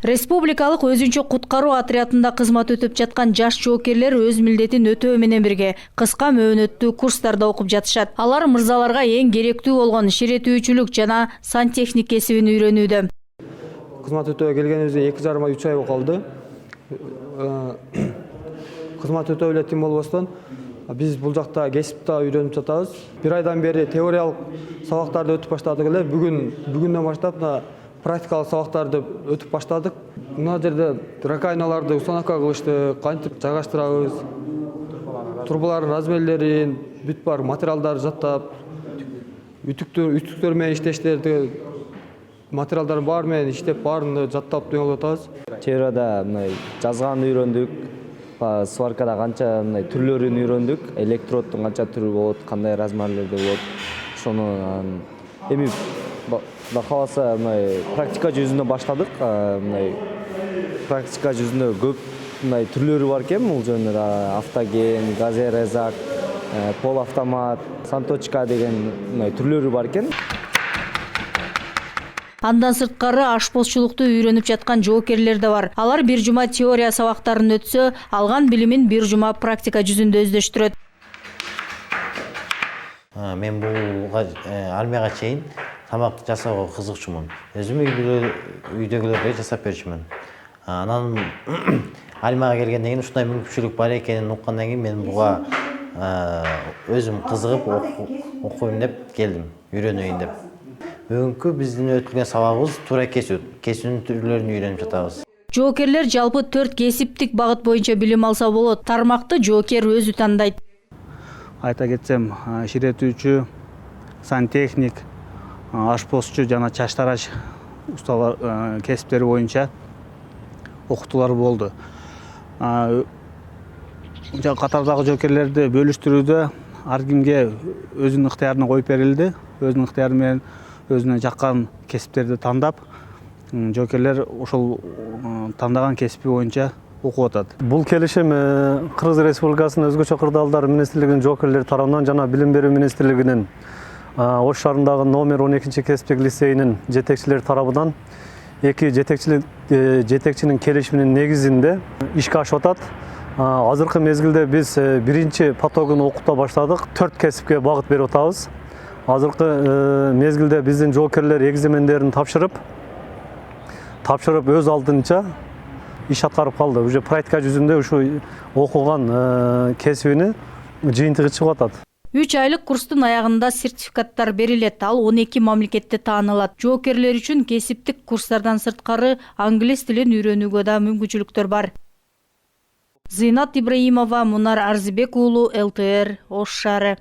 Республикалык өзүнчө куткаруу отрядында кызмат өтүп жаткан жаш жоокерлер өз милдетин өтөө менен бирге кыска мөөнөттүү курстарда окуп жатышат. Алар мырзаларга эң керектүү болгон ширетүүчүлүк жана сантехник кесибин үйрөнүүдө. Кызмат өтөөгө келгенибизде 2,5 ай 3 ай калды. Кызмат өтөө эле тим болбостон биз бул жакта кесипти үйрөнүп жатабыз. Бир айдан бери теориялык сабактарды өтүп баштадык эле. Бүгүндөн баштап практикалык сабактарды өтүп баштадык. Мына жерде ракайналарды установка кылыштык, кантип жайгаштырабыз, турбалардын размерлерин, бүт бар материалдарды жаттап, үтүктөр менен иштештерди, материалдардын баары менен иштеп, баарын жаттап өйнөп атабыз. Теорияда мындай жазганды үйрөндүк, сваркада канча мындай түрлөрүн үйрөндүк, электроддун канча түрү болот, кандай размерлерде болот. Ошону эми да каласа мындай практика жүзүндө баштадык. Мындай практика жүзүндө көп мындай түрлөрү бар экен. Бул жөнүндө автоген, газорезак, полуавтомат, санточка деген мындай түрлөрү бар экен. Андан сырткары ашпозчулукту үйрөнүп жаткан жоокерлер да бар. Алар бир жума теория сабактарын өтсө, алган билимин бир жума практика жүзүндө өздөштүрөт. Мен бул армияга чейин тамак жасоого кызыкчумун. Өзүм үйдөгүлөргө жасап берчүмүн. Анан армияга келгенден кийин ушундай мүмкүнчүлүк бар экенин уккандан кийин мен буга өзүм кызыгып окуйм деп келдим, үйрөнөйүн деп. Бүгүнкү биздин өтүлгөн сабагыбыз туура кесүүнүн түрлөрүн үйрөнүп жатабыз. Жоокерлер жалпы 4 кесиптик багыт боюнча билим алса болот. Тармакты жоокер өзү тандайт. Айта кетсем, ширетүүчү, сантехник, ашпозчу жана чачтарач усталар кесиптери боюнча окутуулар болду. Катардагы жоокерлерди бөлүштүрүүдө ар кимге өзүнүн ыктыярына коюп берилди. Өзүнүн ыктыяры менен өзүнө жаккан кесиптерди тандап, жоокерлер ошол тандаган кесиби боюнча окуп атат. Бул келишим Кыргыз Республикасынын өзгөчө кырдаалдар министрлигинин жоокерлер тарабынан жана Билим берүү министрлигинин Ош шаарындагы номер 12 кесиптик лицейинин жетекчилери тарабынан эки жетекчинин келишиминин негизинде ишке ашып атат. Азыркы мезгилде биз биринчи потогун окута баштадык. 4 кесипке багыт берип атабыз. Азыркы мезгилде биздин жоокерлер экзамендерин тапшырып өз алдынча иш аткарып калды. Уже практика жүзүндө ушу окуган кесибини жыйынтыгы чыгып атат. 3 айлык курстун аягында сертификаттар берилет. Ал 12 мамлекетте таанылат. Жоокерлер үчүн кесиптик курстардан сырткары англис тилин үйрөнүүгө да мүмкүнчүлүктөр бар. Зыйнат Ибраимова, Мунар Арзыбек уулу, ЛТР, Ош шаары.